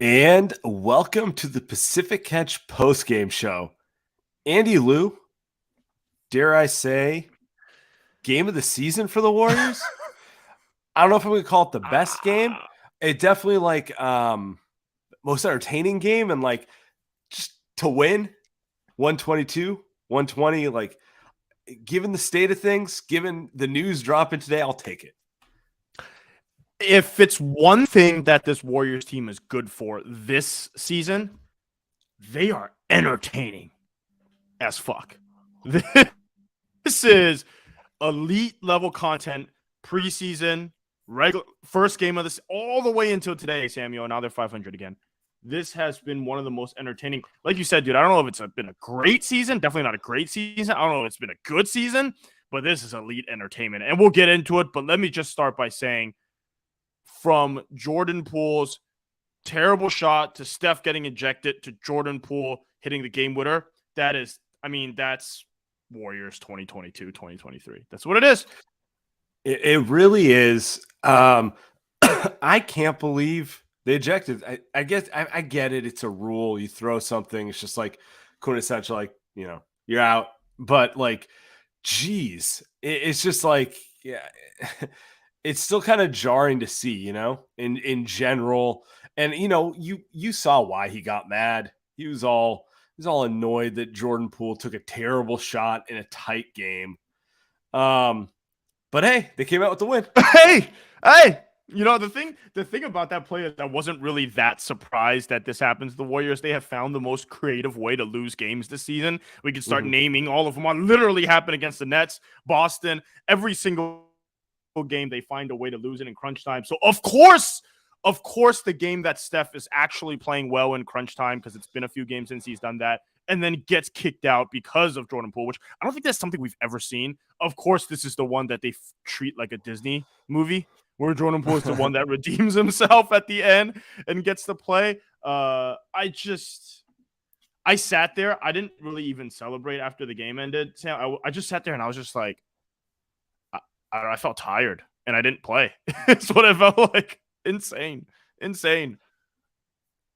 And welcome to the Pacific Catch postgame show. Andy Lou, dare I say, game of the season for the Warriors? I don't know if I'm going to call it the best game. It definitely most entertaining game, and just to win 122, 120, given the state of things, given the news dropping today, I'll take it. If it's one thing that this Warriors team is good for this season, they are entertaining as fuck. This is elite level content, preseason, regular first game of this, all the way until today, Samuel. Now they're 500 again. This has been one of the most entertaining. Like you said, dude, I don't know if it's been a great season. Definitely not a great season. I don't know if it's been a good season, but this is elite entertainment. And we'll get into it. But let me just start by saying, from Jordan Poole's terrible shot to Steph getting ejected to Jordan Poole hitting the game winner, that's Warriors 2022, 2023. That's what it is. It really is. I can't believe they ejected. I guess I get it. It's a rule. You throw something. It's just like quintessential, you're out. But geez, it's just yeah. It's still kind of jarring to see, in general. And you saw why he got mad. He was all annoyed that Jordan Poole took a terrible shot in a tight game. But hey, they came out with the win. Hey, the thing about that play is I wasn't really that surprised that this happens. The Warriors, they have found the most creative way to lose games this season. We can start naming all of them. On literally happened against the Nets, Boston, every single game they find a way to lose it in crunch time. So of course the game that Steph is actually playing well in crunch time, because it's been a few games since he's done that, and then gets kicked out because of Jordan Poole, which I don't think that's something we've ever seen. Of course, this is the one that they treat like a Disney movie, where Jordan Poole is the one that redeems himself at the end and gets to play. I sat there. I didn't really even celebrate after the game ended. Sam, I just sat there and I was just like, I felt tired and I didn't play. It's what I felt like. Insane.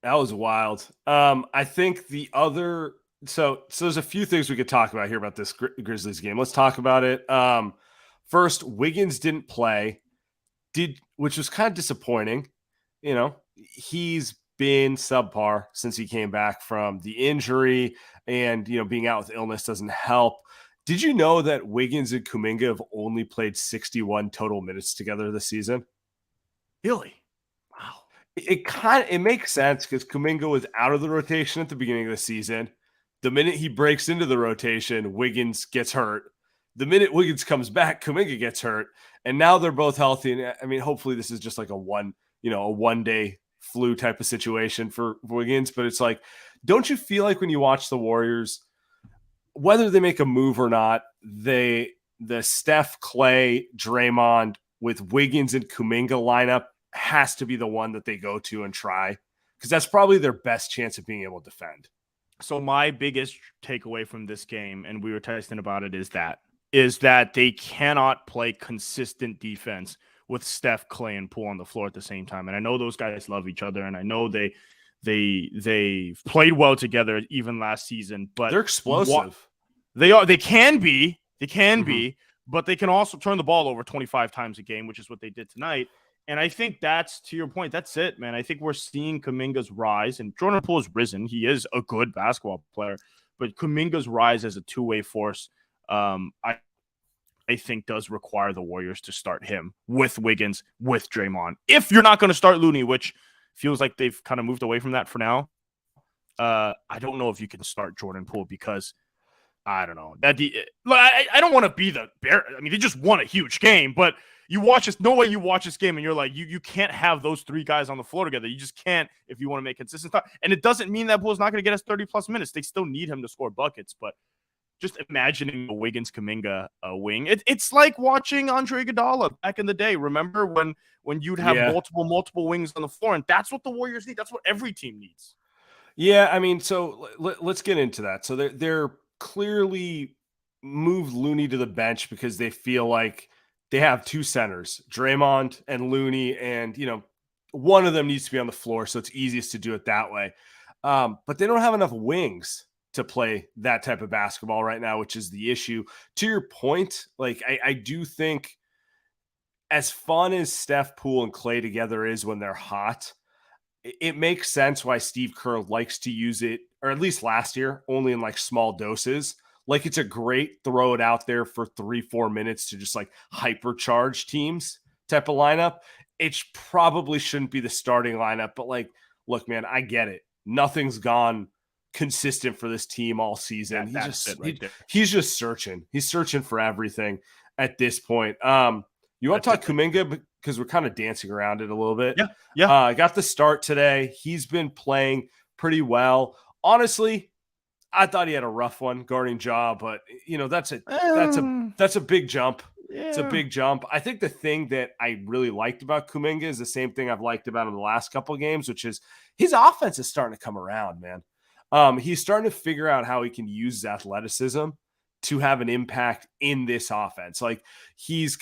That was wild. I think the other so there's a few things we could talk about here about this Grizzlies game. Let's talk about it. First, Wiggins didn't play, which was kind of disappointing. He's been subpar since he came back from the injury, and being out with illness doesn't help. Did you know that Wiggins and Kuminga have only played 61 total minutes together this season? Really? Wow. It makes sense because Kuminga was out of the rotation at the beginning of the season. The minute he breaks into the rotation, Wiggins gets hurt. The minute Wiggins comes back, Kuminga gets hurt. And now they're both healthy. And I mean, hopefully this is just like a one-day flu type of situation for Wiggins. But it's like, don't you feel like when you watch the Warriors, whether they make a move or not, the Steph, Clay, Draymond with Wiggins and Kuminga lineup has to be the one that they go to and try, because that's probably their best chance of being able to defend. So my biggest takeaway from this game, and we were texting about it, is that they cannot play consistent defense with Steph, Clay, and Poole on the floor at the same time. And I know those guys love each other, and I know they played well together even last season, but they're explosive. They can be, but they can also turn the ball over 25 times a game, which is what they did tonight. And I think that's, to your point, that's it, man. I think we're seeing Kuminga's rise, and Jordan Poole has risen. He is a good basketball player, but Kuminga's rise as a two-way force, I think does require the Warriors to start him with Wiggins, with Draymond. If you're not going to start Looney, which feels like they've kind of moved away from that for now, I don't know if you can start Jordan Poole, because I don't know. I don't want to be the bear. I mean, they just won a huge game, but you watch this. No way you watch this game and you're like, you can't have those three guys on the floor together. You just can't if you want to make consistent stuff. And it doesn't mean that Poole's not going to get us 30+ minutes. They still need him to score buckets. But just imagining a Wiggins Kuminga wing, it's like watching Andre Iguodala back in the day. Remember when you'd have multiple wings on the floor, and that's what the Warriors need. That's what every team needs. Yeah, I mean, so let's get into that. So they're clearly moved Looney to the bench because they feel like they have two centers, Draymond and Looney, and one of them needs to be on the floor, so it's easiest to do it that way. But they don't have enough wings to play that type of basketball right now, which is the issue. To your point, like I do think as fun as Steph, Poole, and Clay together is when they're hot, it makes sense why Steve Kerr likes to use it, or at least last year, only in like small doses. Like it's a great throw it out there for 3-4 minutes to just like hypercharge teams type of lineup. It probably shouldn't be the starting lineup, but like, look, man, I get it. Nothing's gone consistent for this team all season. He's just searching. He's searching for everything at this point. You want to talk Kuminga because we're kind of dancing around it a little bit. Yeah. I got the start today. He's been playing pretty well. Honestly, I thought he had a rough one guarding Ja, but that's a big jump. Yeah. It's a big jump. I think the thing that I really liked about Kuminga is the same thing I've liked about him the last couple of games, which is his offense is starting to come around, man. He's starting to figure out how he can use his athleticism to have an impact in this offense. Like he's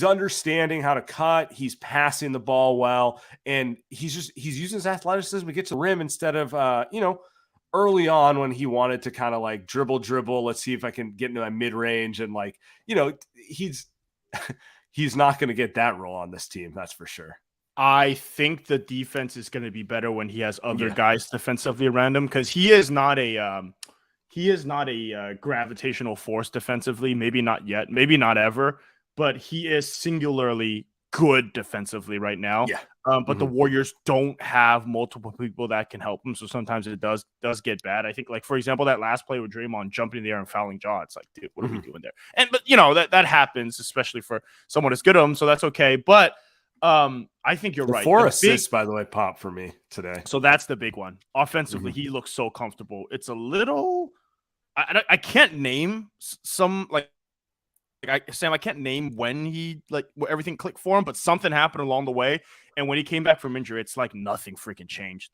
understanding how to cut. He's passing the ball well, and he's using his athleticism to get to the rim instead of early on when he wanted to kind of like dribble. Let's see if I can get into my mid range, and he's not going to get that role on this team. That's for sure. I think the defense is going to be better when he has other guys defensively around him, because he is not a gravitational force defensively. Maybe not yet, maybe not ever, but he is singularly good defensively right now. Yeah. But the Warriors don't have multiple people that can help him, so sometimes it does get bad. I think, like, for example, that last play with Draymond jumping in the air and fouling Ja, it's like, dude, what are we doing there? But that happens, especially for someone as good as him, so that's okay. But I think you're right. 4 assists, by the way, pop for me today. So that's the big one. Offensively, he looks so comfortable. It's a little I can't name some Sam, I can't name when everything clicked for him, but something happened along the way. And when he came back from injury, it's like nothing freaking changed.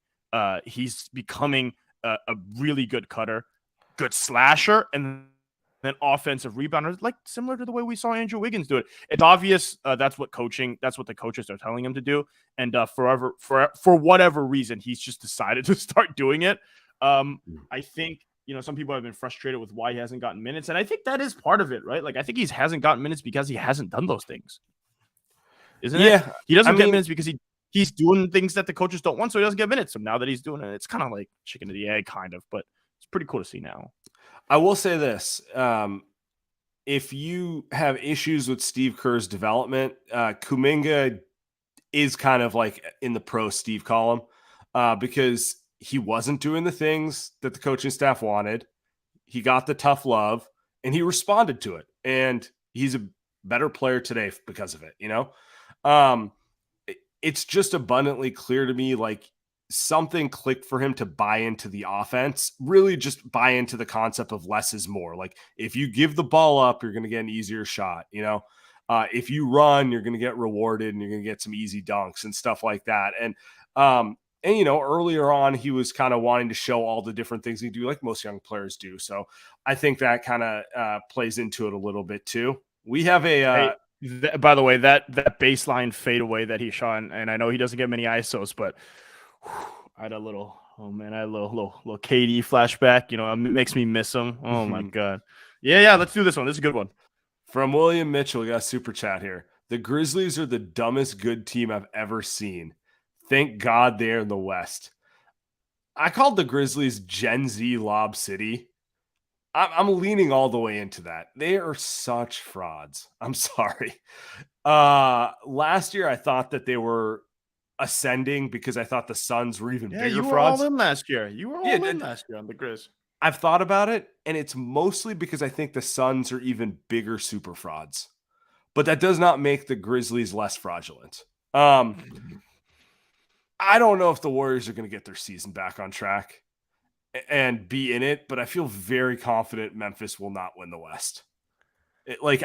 He's becoming a really good cutter, good slasher, and then offensive rebounder, like similar to the way we saw Andrew Wiggins do it. It's obvious that's what the coaches are telling him to do. And for whatever reason, he's just decided to start doing it. I think, some people have been frustrated with why he hasn't gotten minutes. And I think that is part of it, right? Like, I think he hasn't gotten minutes because he hasn't done those things. Isn't it? He doesn't get minutes because he's doing things that the coaches don't want, so he doesn't get minutes. So now that he's doing it, it's kind of like chicken to the egg, kind of, but it's pretty cool to see now. I will say this. If you have issues with Steve Kerr's development, Kuminga is kind of like in the pro Steve column because he wasn't doing the things that the coaching staff wanted. He got the tough love and he responded to it. And he's a better player today because of it. It's just abundantly clear to me, like something clicked for him to buy into the offense, really just buy into the concept of less is more. Like if you give the ball up, you're going to get an easier shot. If you run, you're going to get rewarded and you're going to get some easy dunks and stuff like that. And earlier on, he was kind of wanting to show all the different things he do, like most young players do. So I think that kind of plays into it a little bit too. We have by the way, that baseline fadeaway that he shot, and I know he doesn't get many ISOs, but I had a little KD flashback. It makes me miss him. Oh my God. Yeah. Let's do this one. This is a good one. From William Mitchell, we got a super chat here. The Grizzlies are the dumbest good team I've ever seen. Thank God they're in the West. I called the Grizzlies Gen Z Lob City. I'm leaning all the way into that. They are such frauds. I'm sorry. Last year, I thought that they were ascending because I thought the Suns were even bigger frauds. You were all in last year. Last year on the Grizz. I've thought about it, and it's mostly because I think the Suns are even bigger super frauds. But that does not make the Grizzlies less fraudulent. I don't know if the Warriors are going to get their season back on track and be in it, but I feel very confident Memphis will not win the West.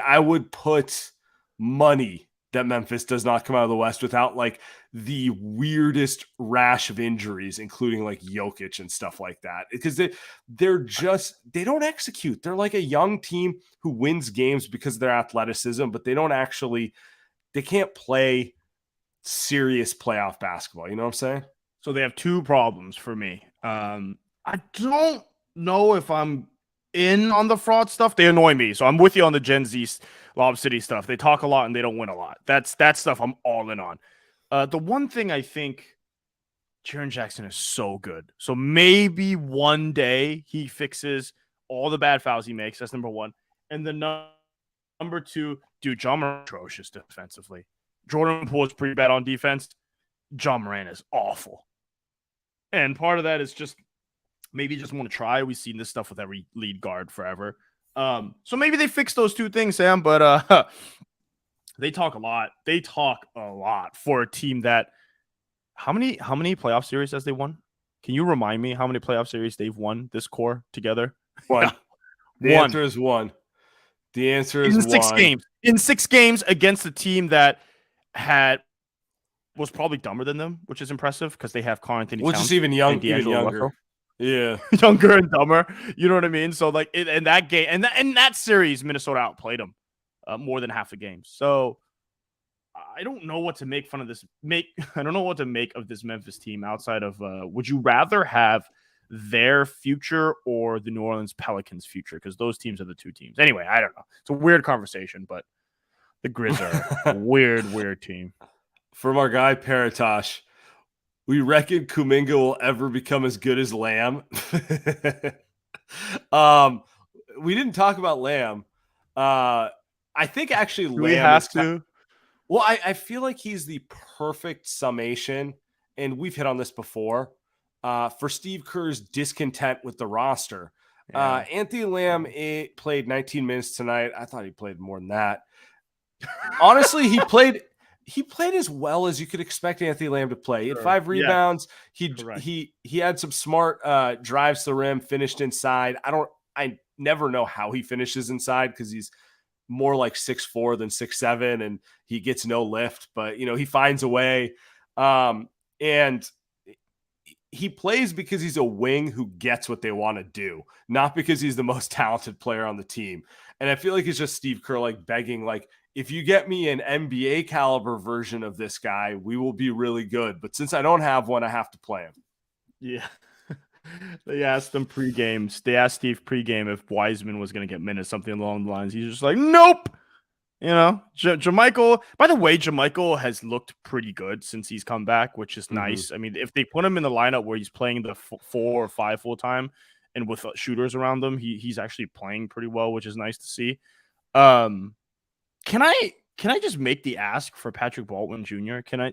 I would put money that Memphis does not come out of the West without like the weirdest rash of injuries, including like Jokic and stuff like that, because they don't execute. They're like a young team who wins games because of their athleticism, but they can't play serious playoff basketball. You know what I'm saying? So they have two problems for me. I don't know if I'm in on the fraud stuff. They annoy me. So I'm with you on the Gen Z Lob City stuff. They talk a lot and they don't win a lot. That's that stuff I'm all in on. The one thing I think Jaren Jackson is so good. So maybe one day he fixes all the bad fouls he makes. That's number one. And the number two, dude, John Moran atrocious defensively. Jordan Poole is pretty bad on defense. John Moran is awful. And part of that is just maybe just want to try. We've seen this stuff with every lead guard forever. So maybe they fix those two things, Sam, but they talk a lot. They talk a lot for a team that how many playoff series has they won? Can you remind me how many playoff series they've won this core together? One. The answer is one. The answer is in 6 games. In 6 games against a team that was probably dumber than them, which is impressive because they have Karl Anthony Towns, which is even younger. Russell. Yeah, younger and dumber. You know what I mean? So like in that game and that series, Minnesota outplayed them more than half the game. So I don't know what to make fun of this. I don't know what to make of this Memphis team outside of. Would you rather have their future or the New Orleans Pelicans' future? Because those teams are the two teams. Anyway, I don't know. It's a weird conversation, but the Grizzlies are a weird team. From our guy Paratosh, we reckon Kuminga will ever become as good as Lamb. We didn't talk about Lamb. I think actually Lamb. We have to. Well, I feel like he's the perfect summation, and we've hit on this before, for Steve Kerr's discontent with the roster. Yeah. Anthony Lamb played 19 minutes tonight. I thought he played more than that. Honestly, he played as well as you could expect Anthony Lamb to play. He had 5 rebounds. Yeah. He had some smart drives to the rim, finished inside. I never know how he finishes inside because he's more like 6'4" than 6'7", and he gets no lift, but he finds a way. And he plays because he's a wing who gets what they want to do, not because he's the most talented player on the team. And I feel like it's just Steve Kerr like begging, like, if you get me an NBA caliber version of this guy, we will be really good. But since I don't have one, I have to play him. Yeah. They asked him pregame. They asked Steve pregame if Wiseman was going to get minutes, something along the lines. He's just like, nope. JaMychal. By the way, JaMychal has looked pretty good since he's come back, which is nice. I mean, if they put him in the lineup where he's playing the 4 or 5 full time, and with shooters around him, he's actually playing pretty well, which is nice to see. Can I just make the ask for Patrick Baldwin Jr.? Can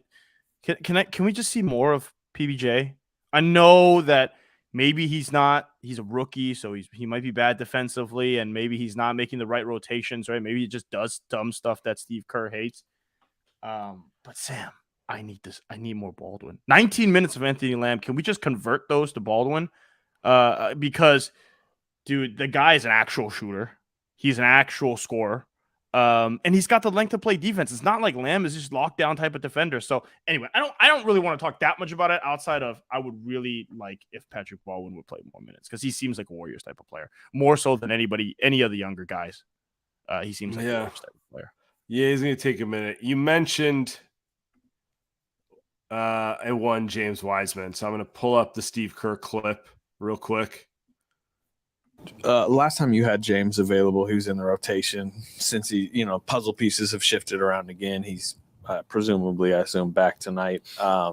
we just see more of PBJ? I know that maybe he's a rookie, so he might be bad defensively, and maybe he's not making the right rotations, right? Maybe he just does dumb stuff that Steve Kerr hates. But Sam, I need more Baldwin. 19 minutes of Anthony Lamb. Can we just convert those to Baldwin? Because, dude, the guy is an actual shooter. He's an actual scorer. And he's got the length to play defense. It's not like Lamb is just lockdown type of defender. So anyway, I don't really want to talk that much about it outside of I would really like if Patrick Baldwin would play more minutes because he seems like a Warriors type of player, more so than any of the younger guys. He seems like a Warriors type of player. Yeah, he's going to take a minute. You mentioned a one James Wiseman, so I'm going to pull up the Steve Kerr clip real quick. Last time you had James available, he was in the rotation. Since puzzle pieces have shifted around again, he's presumably, I assume, back tonight. How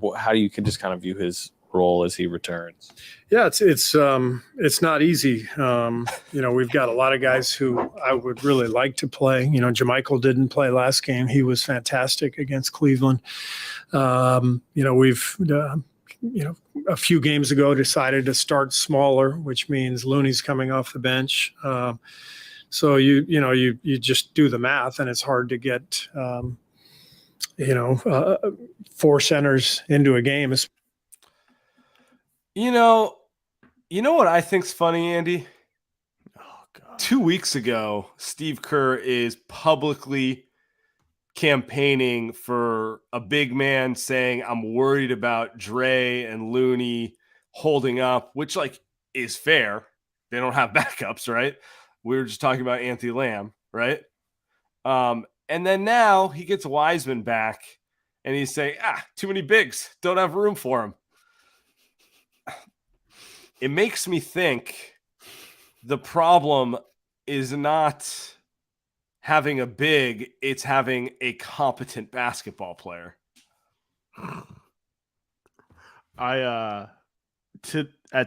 do you can just kind of view his role as he returns? Yeah, it's not easy. We've got a lot of guys who I would really like to play. JaMychal didn't play last game. He was fantastic against Cleveland. We've a few games ago decided to start smaller, which means Looney's coming off the bench. So you just do the math, and it's hard to get 4 centers into a game. You know what I think's funny, Andy? Oh God. 2 weeks ago, Steve Kerr is publicly campaigning for a big man, saying I'm worried about Dre and Looney holding up, which is fair. They don't have backups, right? We were just talking about Anthony Lamb, right? And then now he gets Wiseman back, and he's saying, too many bigs, don't have room for him. It makes me think the problem is not having a big, it's having a competent basketball player. At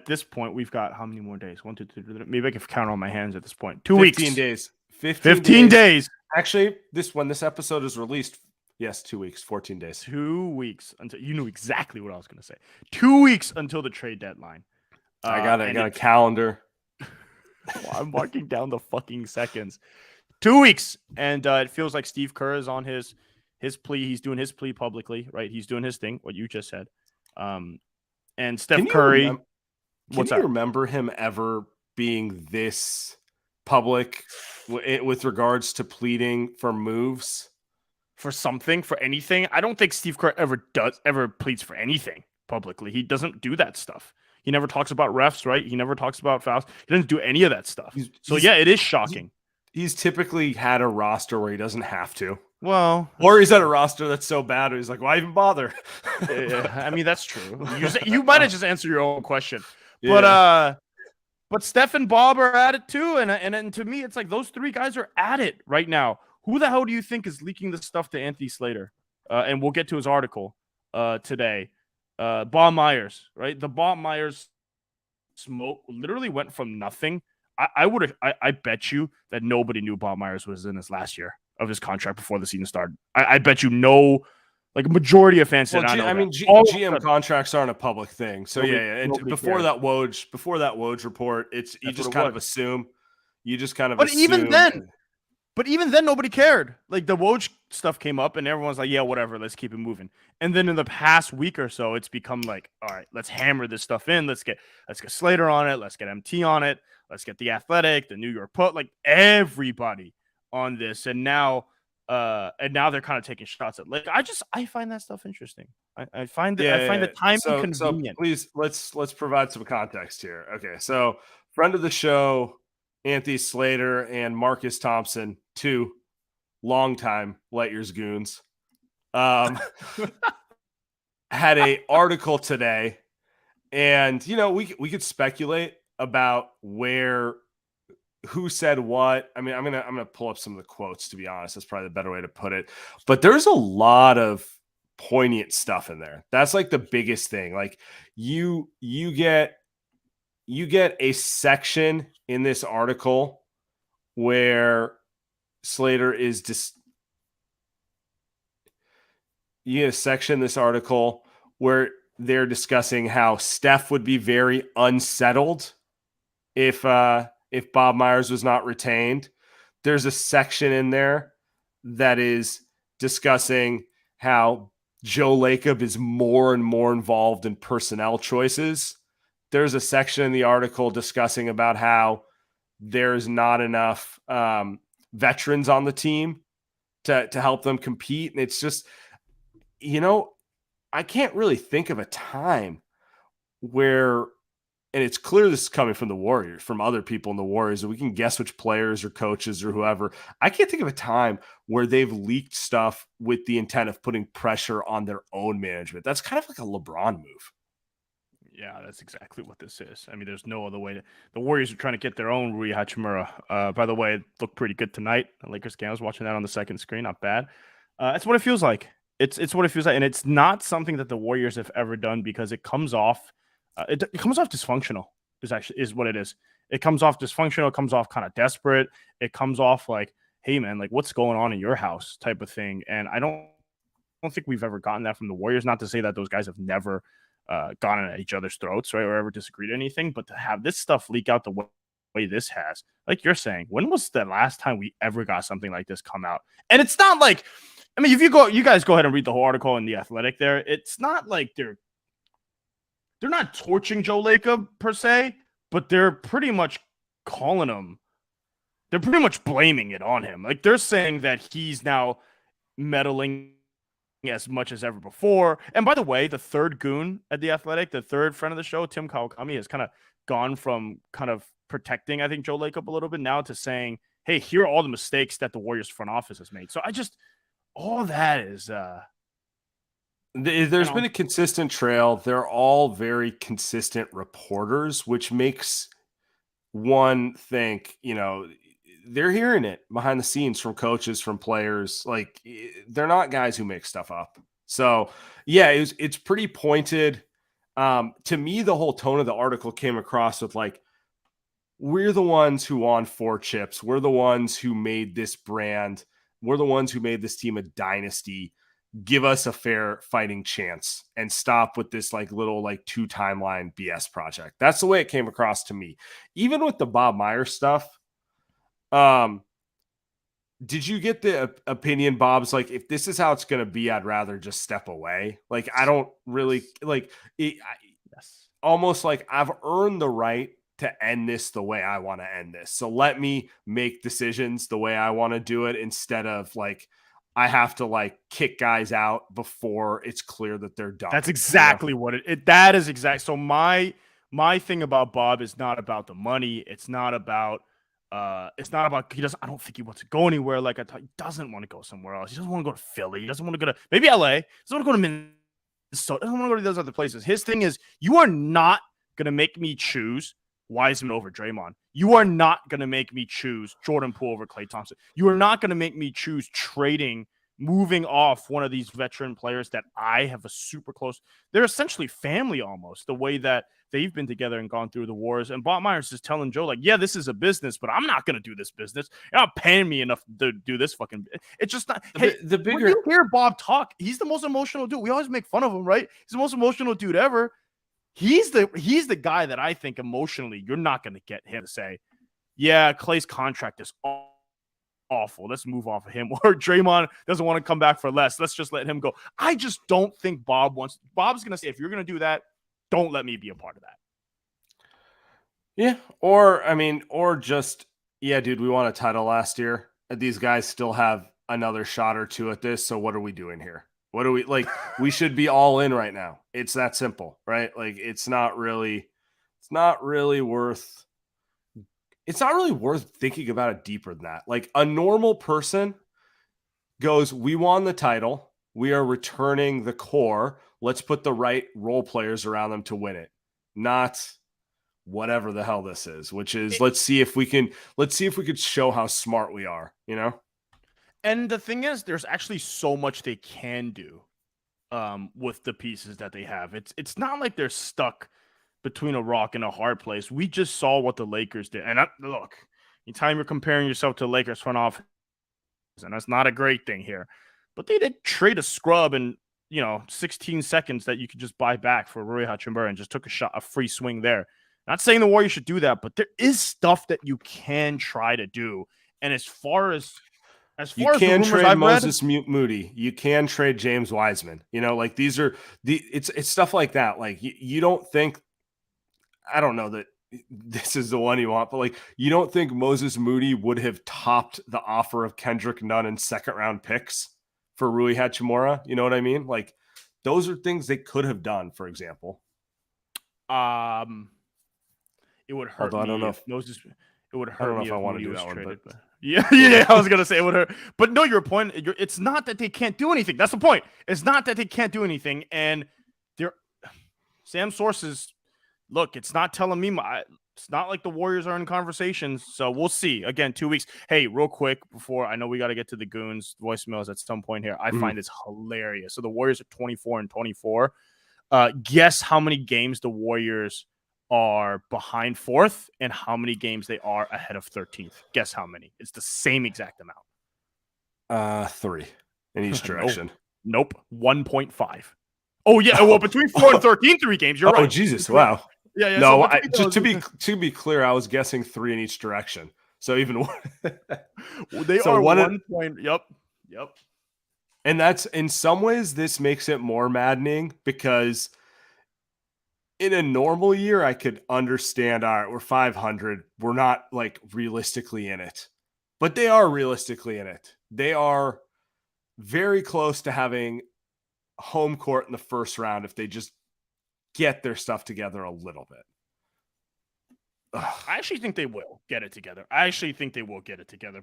this point, we've got how many more days? 1, 2, 3, 4, maybe I can count on my hands at this point. 2 weeks. 15 days. 15 days. Actually, when this episode is released, yes, 2 weeks, 14 days. 2 weeks until you knew exactly what I was going to say. 2 weeks until the trade deadline. I got a calendar. I'm marking down the fucking seconds. 2 weeks, and it feels like Steve Kerr is on his plea. He's doing his plea publicly, right? He's doing his thing. What you just said. And Steph Curry. Can you remember him ever being this public with regards to pleading for moves? For something, for anything? I don't think Steve Kerr ever pleads for anything publicly. He doesn't do that stuff. He never talks about refs, right? He never talks about fouls. He doesn't do any of that stuff. It is shocking. He's typically had a roster where he doesn't have to. Well, or he's at a roster that's so bad, he's like, why even bother? I mean, that's true. You might have just answered your own question. Yeah. But Steph and Bob are at it too. And to me, it's like those three guys are at it right now. Who the hell do you think is leaking this stuff to Anthony Slater? And we'll get to his article today. Bob Myers, right? The Bob Myers smoke literally went from nothing. I bet you that nobody knew Bob Myers was in his last year of his contract before the season started. I bet you a majority of fans did not know. I mean, GM contracts aren't a public thing, so And before that Woj report, you just kind of assume. But even then, nobody cared. Like the Woj stuff came up, and everyone's like, "Yeah, whatever, let's keep it moving." And then in the past week or so, it's become like, "All right, let's hammer this stuff in. Let's get Slater on it. Let's get MT on it. Let's get the Athletic, the New York Post, like everybody on this." And now they're kind of taking shots at. Like, I find that stuff interesting. I find the timing convenient. So please let's provide some context here. Okay, so friend of the show, Anthony Slater and Marcus Thompson, two longtime Light Years goons, had a article today, and we could speculate about who said what. I mean, I'm gonna pull up some of the quotes, to be honest. That's probably the better way to put it. But there's a lot of poignant stuff in there. That's like the biggest thing. Like you get a section in this article where Slater is you get a section in this article where they're discussing how Steph would be very unsettled if Bob Myers was not retained. There's a section in there that is discussing how Joe Lacob is more and more involved in personnel choices. There's a section in the article discussing about how there's not enough veterans on the team to help them compete. And it's just, I can't really think of a time where, and it's clear this is coming from the Warriors, from other people in the Warriors, and we can guess which players or coaches or whoever. I can't think of a time where they've leaked stuff with the intent of putting pressure on their own management. That's kind of like a LeBron move. Yeah, that's exactly what this is. I mean, there's no other way the Warriors are trying to get their own Rui Hachimura. By the way, it looked pretty good tonight. The Lakers game, I was watching that on the second screen. Not bad. That's what it feels like. It's what it feels like. And it's not something that the Warriors have ever done because it comes off it comes off dysfunctional is what it is. It comes off dysfunctional. It comes off kind of desperate. It comes off like, hey, man, like what's going on in your house type of thing. And I don't think we've ever gotten that from the Warriors. Not to say that those guys have never gone at each other's throats, right, or ever disagreed anything, but to have this stuff leak out the way this has, like you're saying, when was the last time we ever got something like this come out? And it's not like, I mean, if you guys go ahead and read the whole article in The Athletic there, it's not like they're not torching Joe Lacob per se, but they're pretty much calling him, they're pretty much blaming it on him. Like they're saying that he's now meddling as much as ever before. And by the way, the third goon at The Athletic, the third friend of the show, Tim Kawakami, has kind of gone from kind of protecting, I think, Joe Lacob a little bit now to saying, hey, here are all the mistakes that the Warriors front office has made. So all that is There's been a consistent trail. They're all very consistent reporters, which makes one think, they're hearing it behind the scenes from coaches, from players. Like, they're not guys who make stuff up. So yeah, it's pretty pointed. To me, the whole tone of the article came across with like, we're the ones who won 4 chips. We're the ones who made this brand. We're the ones who made this team a dynasty. Give us a fair fighting chance and stop with this like little like 2 timeline BS project. That's the way it came across to me. Even with the Bob Myers stuff, did you get the opinion, Bob's like, if this is how it's going to be, I'd rather just step away. Like, I don't really like it. Yes. Almost like I've earned the right to end this the way I want to end this. So let me make decisions the way I want to do it, instead of like, I have to like kick guys out before it's clear that they're done. That's exactly what that is exact. So my thing about Bob is not about the money. It's not about I don't think he wants to go anywhere. Like, he doesn't want to go somewhere else. He doesn't want to go to Philly. He doesn't want to go to maybe LA. He doesn't want to go to Minnesota. He doesn't want to go to those other places. His thing is, you are not going to make me choose Wiseman over Draymond. You are not going to make me choose Jordan Poole over Klay Thompson. You are not going to make me choose moving off one of these veteran players that I have a super close. They're essentially family almost, the way that they've been together and gone through the wars. And Bob Myers is telling Joe, like, yeah, this is a business, but I'm not going to do this business. You're not paying me enough to do this fucking. It's just not. Hey, the bigger, when you hear Bob talk, he's the most emotional dude. We always make fun of him, right? He's the most emotional dude ever. He's the guy that I think emotionally you're not going to get him to say, yeah, Klay's contract is awful. Let's move off of him. Or Draymond doesn't want to come back for less. Let's just let him go. I just don't think Bob's going to say, if you're going to do that, don't let me be a part of that. Yeah. Or just, yeah, dude, we won a title last year. These guys still have another shot or two at this. So what are we doing here? What do we like? We should be all in right now. It's that simple, right? Like, it's not really worth thinking about it deeper than that. Like, a normal person goes, we won the title. We are returning the core. Let's put the right role players around them to win it. Not whatever the hell this is, which is let's see if we could show how smart we are, And the thing is, there's actually so much they can do with the pieces that they have. It's not like they're stuck between a rock and a hard place. We just saw what the Lakers did. And look, anytime you're comparing yourself to the Lakers front office, and that's not a great thing here, but they did trade a scrub in 16 seconds that you could just buy back for Rui Hachimura and just took a free swing there. Not saying the Warriors should do that, but there is stuff that you can try to do. And as far as you can trade Moses Moody, you can trade James Wiseman. Like, these are it's stuff like that. Like, you don't think, I don't know that this is the one you want, but like, you don't think Moses Moody would have topped the offer of Kendrick Nunn and 2nd-round picks for Rui Hachimura? You know what I mean? Like, those are things they could have done, for example. It would hurt me. I don't know if Moses. It would hurt me if I want to do that one. Traded, but yeah. I was gonna say it would hurt. But no, your point. It's not that they can't do anything. That's the point. It's not that they can't do anything. And Sam sources. Look, it's not telling me it's not like the Warriors are in conversations. So we'll see. Again, 2 weeks. Hey, real quick before I know we got to get to the Goons voicemails at some point here. I find it's hilarious. So the Warriors are 24-24. Guess how many games the Warriors are behind 4th and how many games they are ahead of 13th. Guess how many? It's the same exact amount. 3 in each direction. Nope. 1.5. Oh yeah. Well, between 4 and 13, 3 games. You're right. Oh Jesus! Wow. Yeah. No, just to be clear, I was guessing 3 in each direction. So even they are 1 point. Yep. And that's, in some ways, this makes it more maddening, because in a normal year, I could understand, all right, we're 500. We're not like realistically in it, but they are realistically in it. They are very close to having home court in the first round if they just get their stuff together a little bit. Ugh. I actually think they will get it together.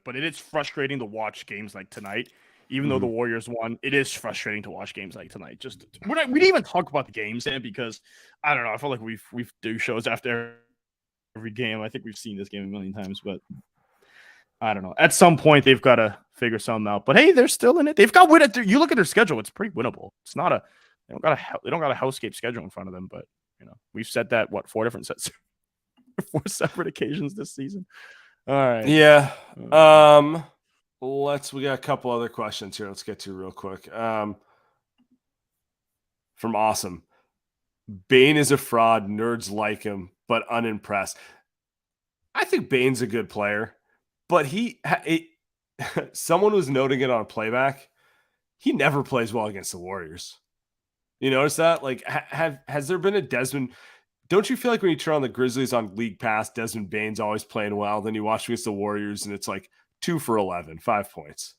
But it is frustrating to watch games like tonight. even though the Warriors won. It is frustrating to watch games like tonight. We didn't even talk about the game, Sam, because I don't know. I feel like we've do shows after every game. I think we've seen this game a million times, but I don't know. At some point, they've got to figure something out. But hey, they're still in it. They've got win. You look at their schedule; it's pretty winnable. It's not a they don't got a hellscape schedule in front of them. But we've said that 4 different sets, 4 separate occasions this season. All right. Yeah. We got a couple other questions here. Let's get to real quick. From Awesome. Bane is a fraud. Nerds like him, but unimpressed. I think Bane's a good player, but someone was noting it on playback. He never plays well against the Warriors. You notice that? Like, has there been a Desmond? Don't you feel like when you turn on the Grizzlies on League Pass, Desmond Bane's always playing well? Then you watch against the Warriors, and it's like 2 for 11, 5 points.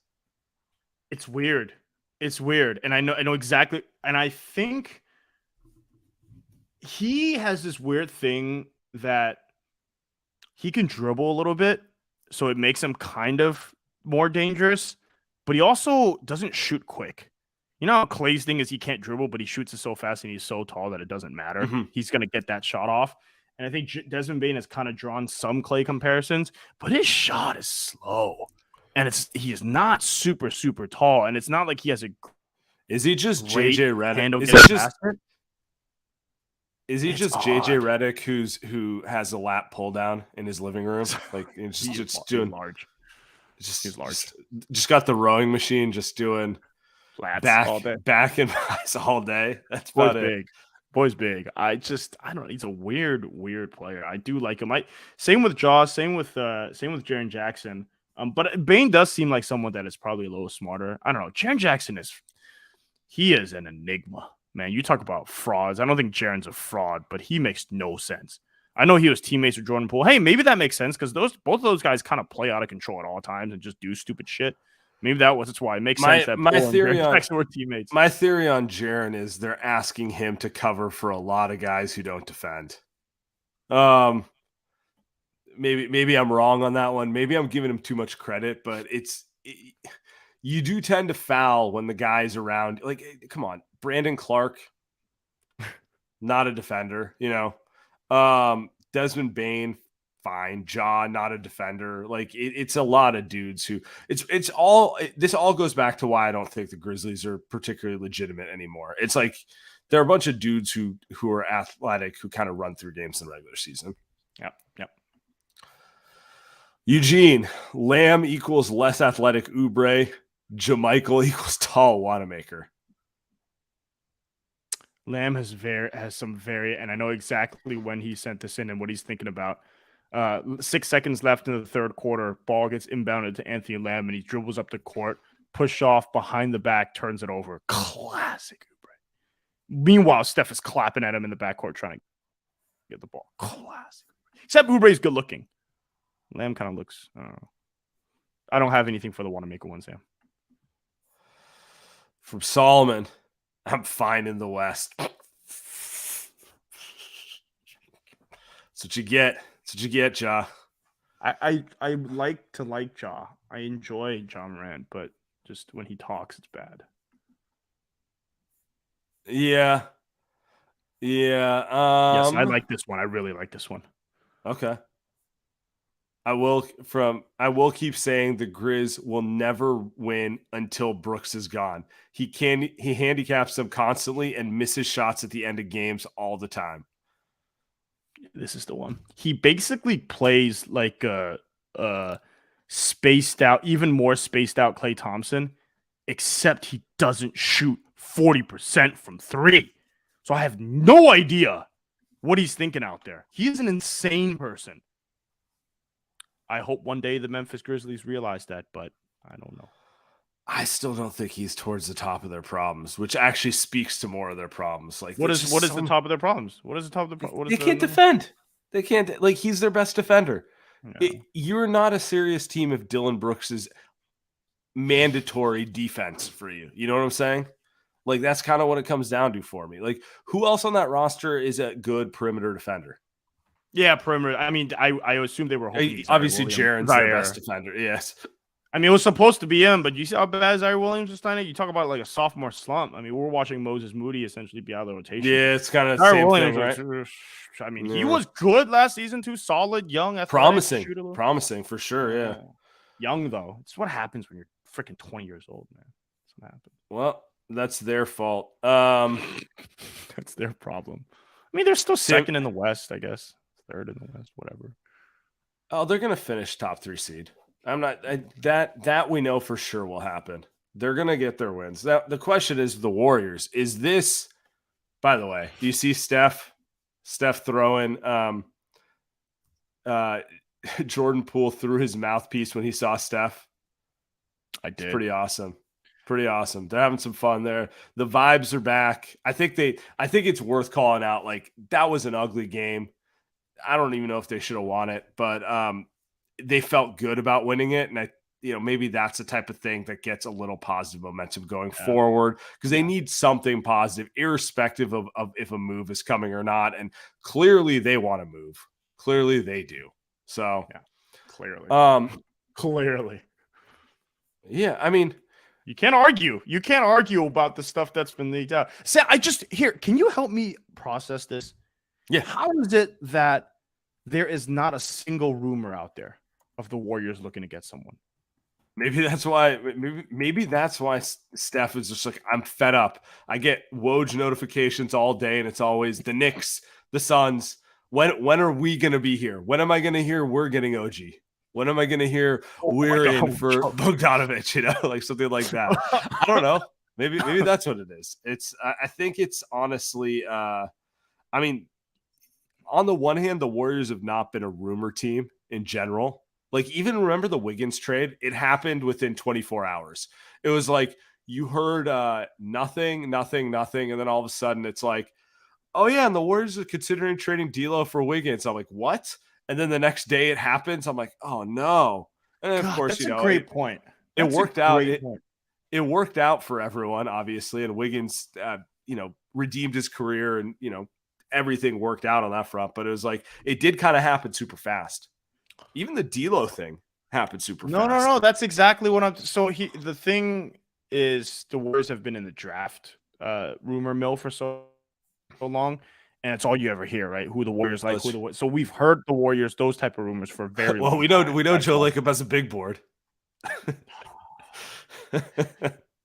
It's weird. And I know exactly. And I think he has this weird thing that he can dribble a little bit, so it makes him kind of more dangerous, but he also doesn't shoot quick. You know how Clay's thing is he can't dribble, but he shoots it so fast and he's so tall that it doesn't matter. Mm-hmm. He's going to get that shot off. And I think Desmond Bane has kind of drawn some Clay comparisons, but his shot is slow. And he is not super, super tall. And it's not like he has a Is he just JJ Redick? Is he just JJ Redick who has a lap pull down in his living room? Like just doing large. He's large. Just got the rowing machine, just doing lats all day. Back and eyes all day. That's about it. Boy's big. I don't know. He's a weird player. I do like him. Same with Jaw. Same with Jaren Jackson. But Bane does seem like someone that is probably a little smarter. I don't know. Jaren Jackson is an enigma, man. You talk about frauds. I don't think Jaren's a fraud, but he makes no sense. I know he was teammates with Jordan Poole. Hey, maybe that makes sense because both of those guys kind of play out of control at all times and just do stupid shit. Maybe that's why it makes sense that my theory on were teammates. My theory on Jaren is they're asking him to cover for a lot of guys who don't defend. Maybe I'm wrong on that one. Maybe I'm giving him too much credit, but you do tend to foul when the guy's around. Like, come on, Brandon Clark, not a defender, Desmond Bane, fine. Ja, not a defender. Like it's a lot of dudes who this all goes back to why I don't think the Grizzlies are particularly legitimate anymore. It's like there are a bunch of dudes who are athletic who kind of run through games in the regular season. Yep. Eugene, Lamb equals less athletic Oubre. JaMychal equals tall Wanamaker. Lamb has some very, and I know exactly when he sent this in and what he's thinking about. 6 seconds left in the third quarter. Ball gets inbounded to Anthony Lamb, and he dribbles up the court, push off behind the back, turns it over. Classic Oubre. Meanwhile, Steph is clapping at him in the backcourt trying to get the ball. Classic. Except Oubre is good looking. Lamb kind of looks. I don't have anything for the Wanamaker one, Sam. From Solomon, I'm fine in the West. That's what you get. That's what you get, Ja. I like to like Ja. I enjoy Ja Morant, but just when he talks, it's bad. Yeah. Yes, I like this one. I really like this one. Okay. I will keep saying the Grizz will never win until Brooks is gone. He handicaps them constantly and misses shots at the end of games all the time. This is the one. He basically plays like a spaced out, even more spaced out Klay Thompson, except he doesn't shoot 40% from 3. So I have no idea what he's thinking out there. He is an insane person. I hope one day the Memphis Grizzlies realize that, but I don't know. I still don't think he's towards the top of their problems, which actually speaks to more of their problems. Like what is the top of their problems? What is the top of the problems? They can't defend. They can't. Like he's their best defender. Yeah. You're not a serious team if Dylan Brooks is mandatory defense for you. You know what I'm saying? Like that's kind of what it comes down to for me. Like who else on that roster is a good perimeter defender? Yeah, perimeter. I mean, I assume they were hoping obviously Jaren's their best defender. Yes. I mean, it was supposed to be him, but you see how bad Zaire Williams is tonight? You talk about like a sophomore slump. I mean, we're watching Moses Moody essentially be out of the rotation. Yeah, it's kind of the Zaire same Williams, thing, right? I mean, he Yeah. was good last season too. Solid, young, athletic, Promising shootable. for sure. Yeah. Young though. It's what happens when you're freaking 20 years old, man. That's what happens. Well, that's their fault. That's their problem. I mean, they're still second in the West, I guess. Third in the West, whatever. Oh, they're gonna finish top 3 seed. I'm not that we know for sure will happen. They're gonna get their wins. Now the question is the Warriors. Is this? By the way, do you see Steph throwing Jordan Poole through his mouthpiece when he saw Steph? I did. It's pretty awesome. Pretty awesome. They're having some fun there. The vibes are back. I think it's worth calling out. Like, that was an ugly game. I don't even know if they should have won it, but they felt good about winning it. And maybe that's the type of thing that gets a little positive momentum going forward, because they need something positive, irrespective of if a move is coming or not. And clearly they want to move. Clearly they do. So clearly. Yeah, I mean, you can't argue. You can't argue about the stuff that's been leaked out. Sam, can you help me process this? Yeah. How is it that there is not a single rumor out there of the Warriors looking to get someone? Maybe that's why. Maybe that's why Steph is just like, I'm fed up. I get Woj notifications all day, and it's always the Knicks, the Suns. When are we going to be here? When am I going to hear we're getting OG? When am I going to hear we're in for Bogdanovich? Like something like that. I don't know. Maybe that's what it is. I think it's honestly. I mean, on the one hand, the Warriors have not been a rumor team in general. Like, even remember the Wiggins trade? It happened within 24 hours. It was like you heard nothing, and then all of a sudden it's like, oh yeah, and the Warriors are considering trading D'Lo for Wiggins. I'm like, what? And then the next day it happens. I'm like, oh no. And then, of course, that's a great point. It worked out. It worked out for everyone, obviously, and Wiggins, redeemed his career, and everything worked out on that front. But it was like, it did kind of happen super fast. Even the D'Lo thing happened super fast. No. That's exactly what I'm. So the thing is, the Warriors have been in the draft rumor mill for so long, and it's all you ever hear, right? Who the Warriors like, so we've heard the Warriors, those type of rumors for very long. Well, we know Joe Lacob has a big board.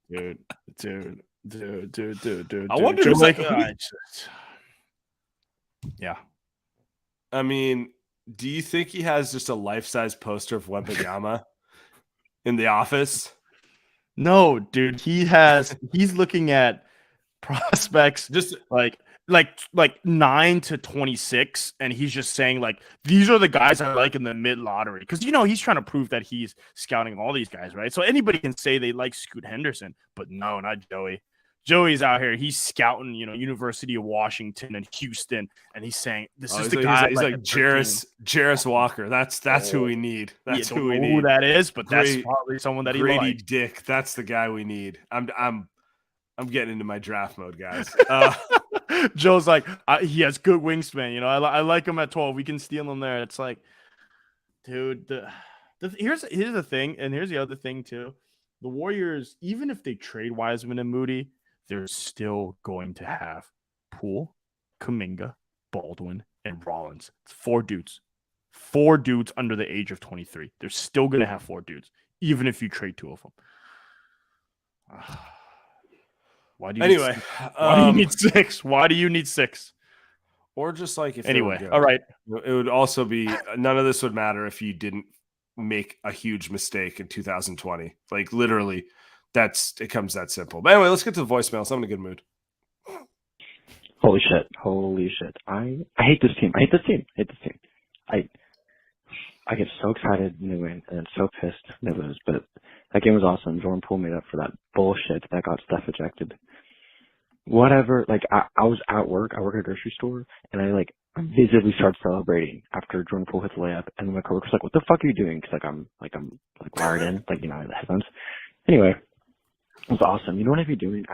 dude. I wonder Joe Lacob. Yeah. I mean, do you think he has just a life-size poster of Wembanyama in the office? No, dude. He's looking at prospects just like 9 to 26, and he's just saying, like, these are the guys I like in the mid lottery, because he's trying to prove that he's scouting all these guys, right? So anybody can say they like Scoot Henderson, but no, not Joey. Joey's out here. He's scouting, University of Washington and Houston, and he's saying this is the guy. He's like Jarris Walker. That's who we need. That's who we need. Who that is, but that's probably someone that Grady he likes. Dick. That's the guy we need. I'm getting into my draft mode, guys. Joe's like, he has good wingspan. I like him at 12. We can steal him there. It's like, dude, here's the thing, and here's the other thing too. The Warriors, even if they trade Wiseman and Moody, they're still going to have Poole, Kuminga, Baldwin, and Rollins. It's 4 dudes. 4 dudes under the age of 23. They're still going to have 4 dudes, even if you trade 2 of them. Why do you need 6? Why do you need 6? Or just like if anyway, all right. It would also be none of this would matter if you didn't make a huge mistake in 2020. Like, literally, it comes that simple. But anyway, let's get to the voicemail. So I'm in a good mood. Holy shit. I hate this team. I get so excited when they win and so pissed when they lose. But that game was awesome. Jordan Poole made up for that bullshit that got Steph ejected. Whatever. Like, I was at work. I work at a grocery store, and I visibly started celebrating after Jordan Poole hit the layup, and my coworker's like, "What the fuck are you doing?" Because I'm wired in, I have the headphones. Anyway, it was awesome. You know what I'd be doing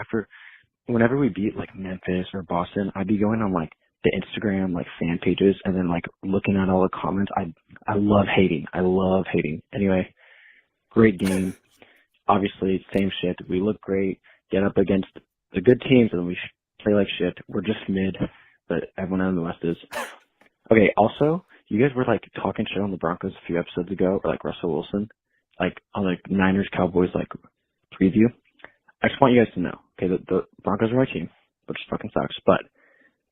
whenever we beat Memphis or Boston? I'd be going on the Instagram fan pages and then looking at all the comments. I love hating. Anyway, great game. Obviously, same shit. We look great, get up against the good teams, and we play like shit. We're just mid, but everyone out in the West is. Okay, also, you guys were like talking shit on the Broncos a few episodes ago, or like Russell Wilson, like on the Niners Cowboys like preview. I just want you guys to know, okay, the Broncos are my team, which fucking sucks, but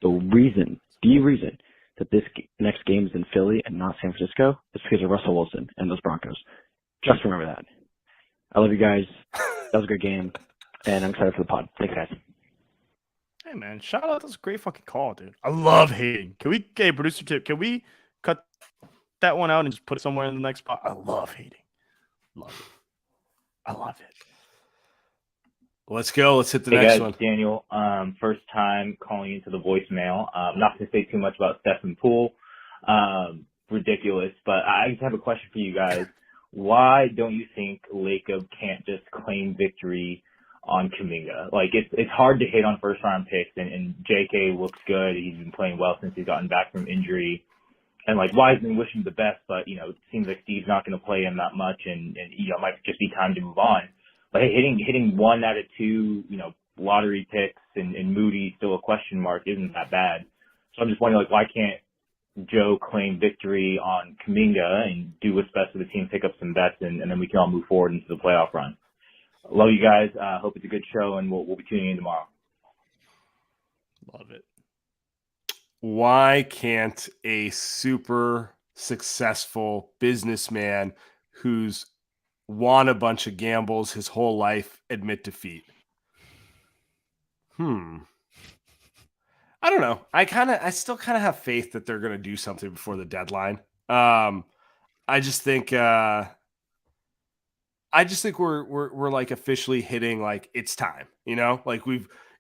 the reason that this next game is in Philly and not San Francisco is because of Russell Wilson and those Broncos. Just remember that. I love you guys. That was a good game, and I'm excited for the pod. Thanks, guys. Hey, man, shout out. That's a great fucking call, dude. I love hating. Hey, producer tip, can we cut that one out and just put it somewhere in the next spot? I love hating. Love it. I love it. Let's go. Let's hit the Hey next guys, one. Daniel. First time calling into the voicemail. Not to say too much about Stephen Poole. Ridiculous, but I just have a question for you guys. Why don't you think Lacob can't just claim victory on Kuminga? Like, it's hard to hit on first round picks, and JK looks good. He's been playing well since he's gotten back from injury. And like, Wiseman wish him the best, but it seems like Steve's not going to play him that much, and it might just be time to move on. But hey, hitting 1 out of 2, lottery picks and Moody still a question mark isn't that bad. So I'm just wondering, like, why can't Joe claim victory on Kuminga and do what's best for the team, pick up some bets, and then we can all move forward into the playoff run. Love you guys. Hope it's a good show, and we'll be tuning in tomorrow. Love it. Why can't a super successful businessman who's won a bunch of gambles his whole life admit defeat? I don't know. I still kind of have faith that they're going to do something before the deadline. I just think we're like officially hitting like it's time, like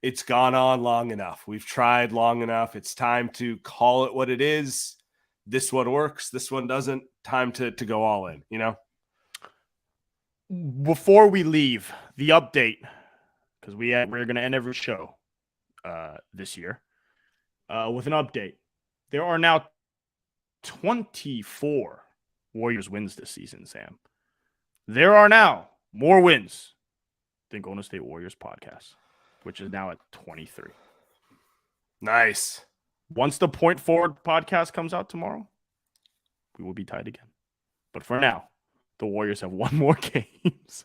it's gone on long enough. We've tried long enough. It's time to call it what it is. This one works. This one doesn't. Time to go all in, Before we leave, the update, because we're going to end every show this year with an update. There are now 24 Warriors wins this season, Sam. There are now more wins than Golden State Warriors podcast, which is now at 23. Nice. Once the Point Forward podcast comes out tomorrow, we will be tied again. But for now, the Warriors have won more games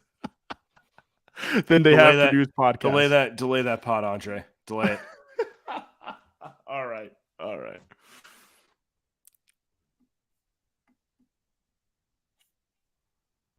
than they have produced podcasts. Delay that pod, Andre. Delay it.